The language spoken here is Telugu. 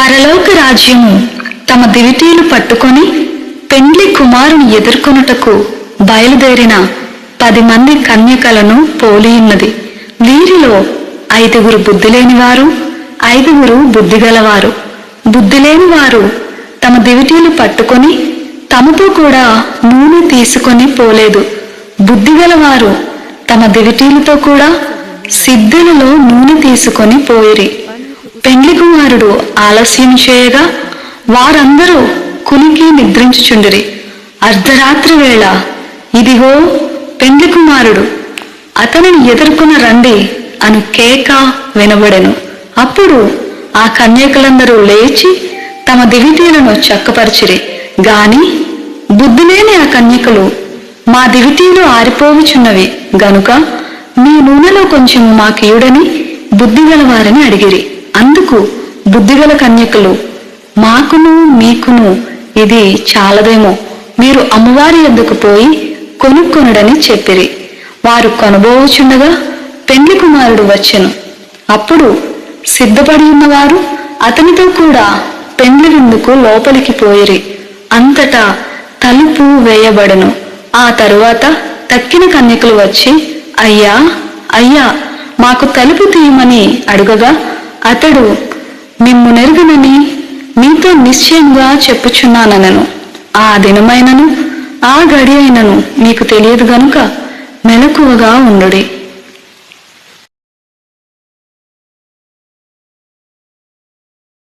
పరలోక రాజ్యము తమ దివిటీలు పట్టుకొని పెండ్లి కుమారుని ఎదుర్కొనుటకు బయలుదేరిన 10 మంది కన్యకలను పోలియున్నది. వీరిలో 5 బుద్ధిలేనివారు, 5 బుద్ధిగలవారు. బుద్ధిలేని వారు తమ దివిటీలు పట్టుకొని తమతో కూడా నూనె తీసుకొని పోలేదు. బుద్ధిగలవారు తమ దివిటీలతో కూడా సిద్ధెలలో నూనె తీసుకొని పోయిరి. పెండ్లి కుమారుడు ఆలస్యం చేయగా వారందరూ కునికి నిద్రించుచుండిరి. అర్ధరాత్రి వేళ ఇదిగో పెండ్లి కుమారుడు, అతనిని ఎదుర్కొన రండి అను కేక వినబడెను. అప్పుడు ఆ కన్యకలందరూ లేచి తమ దివిటీలను చక్కపరిచిరి. గాని బుద్ధిలేని ఆ కన్యకలు, మా దివిటీలు ఆరిపోవుచున్నవి గనుక మీ నూనెలో కొంచెం మాకియుడని బుద్ధిగల వారిని అడిగిరి. అందుకు బుద్ధిగల కన్యకలు, మాకును మీకును ఇది చాలదేమో, మీరు అమ్మవారి యొద్దకు పోయి కొనుక్కొనుడని చెప్పిరి. వారు కొనబోచుండగా పెండ్లి కుమారుడు వచ్చెను. అప్పుడు సిద్ధపడి ఉన్నవారు అతనితో కూడా పెండ్లి విందుకు లోపలికి పోయిరి. అంతటా తలుపు వేయబడెను. ఆ తరువాత తక్కిన కన్యకలు వచ్చి, అయ్యా అయ్యా మాకు తలుపు తీయమని అడుగగా అతడు, మిమ్ము నెరుగనని మీతో నిశ్చయంగా చెప్పుచున్నానను. ఆ దినమైనను ఆ గడి అయినను మీకు తెలియదు గనుక మెలకువగా ఉండుడి.